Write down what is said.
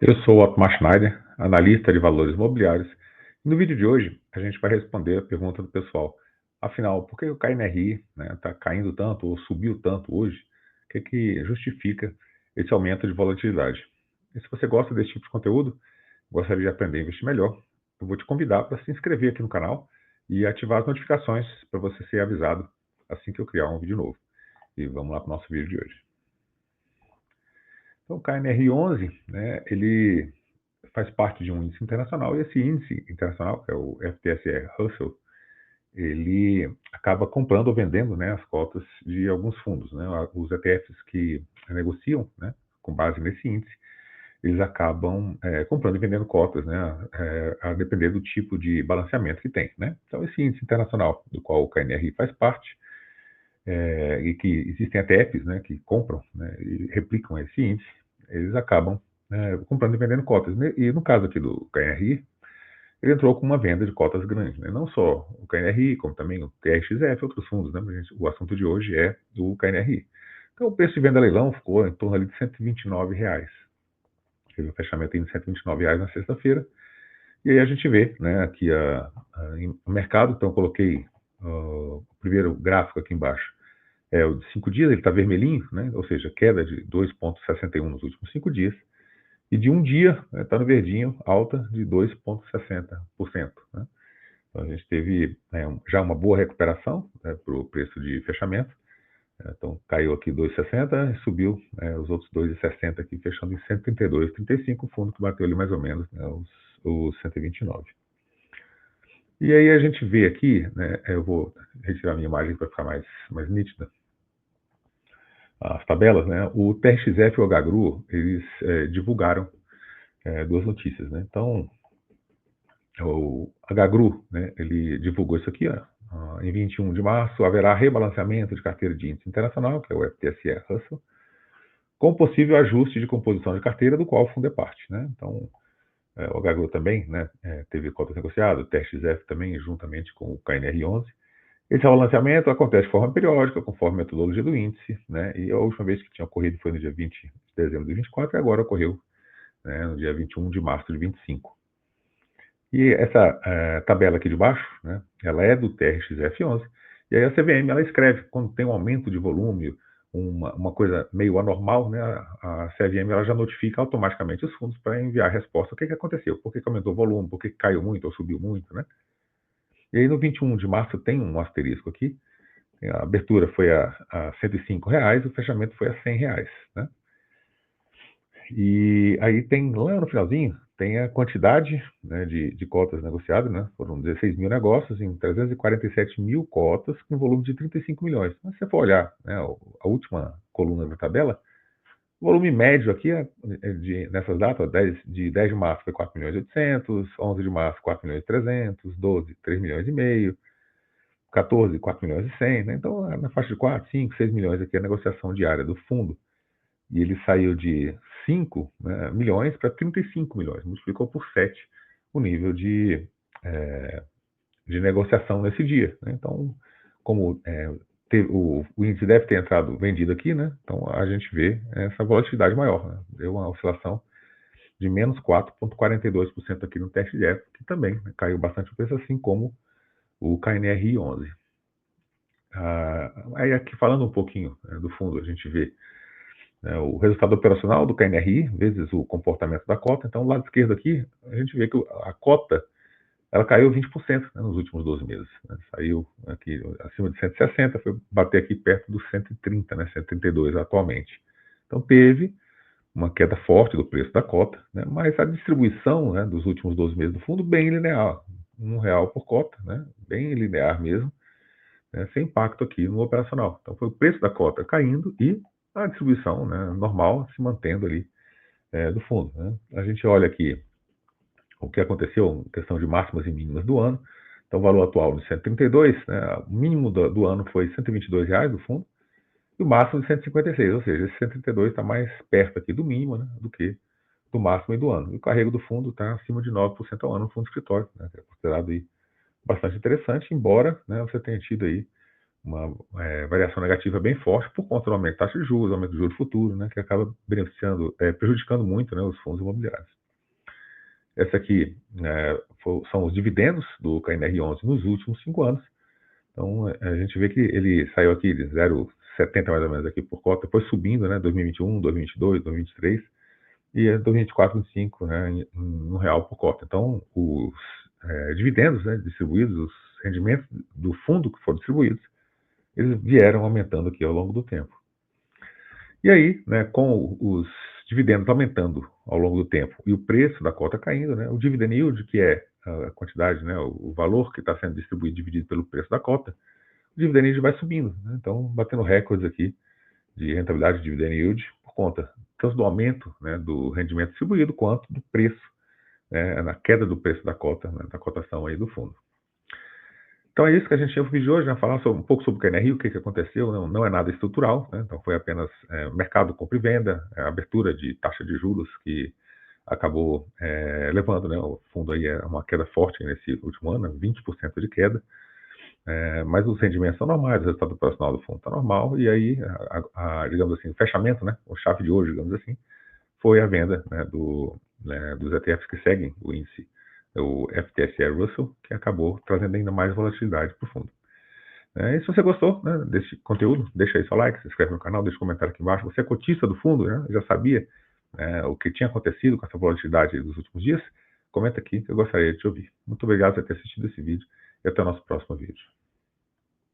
Eu sou o Otmar Schneider, analista de valores imobiliários. No vídeo de hoje, a gente vai responder a pergunta do pessoal. Afinal, por que o KNRI está caindo tanto ou subiu tanto hoje? O que justifica esse aumento de volatilidade? E se você gosta desse tipo de conteúdo, gostaria de aprender a investir melhor, eu vou te convidar para se inscrever aqui no canal e ativar as notificações para você ser avisado assim que eu criar um vídeo novo. E vamos lá para o nosso vídeo de hoje. Então, o KNRI 11, ele faz parte de um índice internacional, e esse índice internacional, que é o FTSE Russell, ele acaba comprando ou vendendo, as cotas de alguns fundos. Os ETFs que negociam, com base nesse índice, eles acabam comprando e vendendo cotas, a depender do tipo de balanceamento que tem. Então, esse índice internacional, do qual o KNRI faz parte, e que existem ETFs que compram, e replicam esse índice, eles acabam comprando e vendendo cotas. E no caso aqui do KNRI, ele entrou com uma venda de cotas grande. Não só o KNRI, como também o TRXF e outros fundos. O assunto de hoje é do KNRI. Então, o preço de venda leilão ficou em torno ali de R$ 129. Teve um fechamento de R$ 129 na sexta-feira. E aí a gente vê aqui o mercado. Então, eu coloquei o primeiro gráfico aqui embaixo. É o de 5 dias, ele está vermelhinho, ou seja, queda de 2,61 nos últimos 5 dias. E de um dia, está no verdinho, alta de 2,60%. Então, a gente teve já uma boa recuperação para o preço de fechamento. Então, caiu aqui 2,60 e subiu os outros 2,60 aqui, fechando em 132,35, o fundo que bateu ali mais ou menos os 129. E aí a gente vê aqui, eu vou retirar minha imagem para ficar mais nítida, as tabelas, o TRXF e o HGRU, eles divulgaram duas notícias. Então, o HGRU, ele divulgou isso aqui, em 21 de março, haverá rebalanceamento de carteira de índice internacional, que é o FTSE Russell, com possível ajuste de composição de carteira, do qual o fundo é parte. Então, o HGRU também teve cotas negociadas, o TRXF também, juntamente com o KNRI 11. Esse rebalanceamento acontece de forma periódica, conforme a metodologia do índice, e a última vez que tinha ocorrido foi no dia 20 de dezembro de 24, e agora ocorreu no dia 21 de março de 25. E essa tabela aqui de baixo, ela é do TRXF11, e aí a CVM ela escreve, quando tem um aumento de volume, uma coisa meio anormal, a CVM ela já notifica automaticamente os fundos para enviar a resposta. O que aconteceu? Por que aumentou o volume? Por que caiu muito ou subiu muito? E aí no 21 de março tem um asterisco aqui, a abertura foi a R$ 105, o fechamento foi a R$ 100. E aí tem, lá no finalzinho, tem a quantidade de cotas negociadas, foram 16 mil negócios em 347 mil cotas, com volume de 35 milhões. Mas se você for olhar a última coluna da tabela, o volume médio aqui nessas datas, de 10 de março foi 4 milhões e 800, 11 de março 4 milhões e 300, 12, 3 milhões e meio, 14, 4 milhões e 100, Então, na faixa de 4, 5, 6 milhões aqui é a negociação diária do fundo. E ele saiu de 5 milhões para 35 milhões, multiplicou por 7 o nível de negociação nesse dia. Então, como o índice deve ter entrado vendido aqui, então a gente vê essa volatilidade maior. Deu uma oscilação de menos 4,42% aqui no TRXF, que também caiu bastante o preço, assim como o KNRI 11. Aí aqui falando um pouquinho do fundo, a gente vê o resultado operacional do KNRI vezes o comportamento da cota. Então, do lado esquerdo aqui, a gente vê que a cota ela caiu 20% nos últimos 12 meses. Saiu aqui acima de 160, foi bater aqui perto dos 130, 132 atualmente. Então, teve uma queda forte do preço da cota, mas a distribuição dos últimos 12 meses do fundo bem linear, R$ 1 por cota, bem linear mesmo, sem impacto aqui no operacional. Então, foi o preço da cota caindo e a distribuição normal se mantendo ali do fundo. A gente olha aqui o que aconteceu em questão de máximas e mínimas do ano. Então, o valor atual de 132, o mínimo do ano foi R$ 122 do fundo, e o máximo de 156, ou seja, esse 132 está mais perto aqui do mínimo do que do máximo e do ano. E o carrego do fundo está acima de 9% ao ano no fundo escritório, que é considerado aí bastante interessante, embora você tenha tido aí uma variação negativa bem forte por conta do aumento da taxa de juros, aumento do juro futuro, né, que acaba beneficiando, prejudicando muito, né, os fundos imobiliários. Essa aqui são os dividendos do KNR11 nos últimos 5 anos. Então, a gente vê que ele saiu aqui de 0,70 mais ou menos aqui por cota, depois subindo, né, 2021, 2022, 2023, e 2024, 2025, né, em R$1 por cota. Então, os dividendos, né, distribuídos, os rendimentos do fundo que foram distribuídos, eles vieram aumentando aqui ao longo do tempo. E aí, né, com os dividendos aumentando ao longo do tempo e o preço da cota caindo, né, o dividend yield, que é a quantidade, né, o valor que está sendo distribuído dividido pelo preço da cota, o dividend yield vai subindo, né, então batendo recordes aqui de rentabilidade de dividend yield por conta tanto do aumento, né, do rendimento distribuído quanto do preço, né, na queda do preço da cota, né, da cotação aí do fundo. Então é isso que a gente tinha para o vídeo de hoje, né? Falar um pouco sobre o KNRI, o que aconteceu, não é nada estrutural, né? Então foi apenas mercado compra e venda, abertura de taxa de juros que acabou levando, né, o fundo aí a uma queda forte nesse último ano, 20% de queda, mas os rendimentos são normais, o resultado operacional do fundo está normal, e aí, digamos assim, o fechamento, né, o chave de hoje, digamos assim, foi a venda, né, dos ETFs que seguem o índice, o FTSE Russell, que acabou trazendo ainda mais volatilidade para o fundo. E se você gostou, né, desse conteúdo, deixa aí seu like, se inscreve no canal, deixa um comentário aqui embaixo. Você é cotista do fundo, né? Já sabia o que tinha acontecido com essa volatilidade dos últimos dias? Comenta aqui que eu gostaria de te ouvir. Muito obrigado por ter assistido esse vídeo e até o nosso próximo vídeo.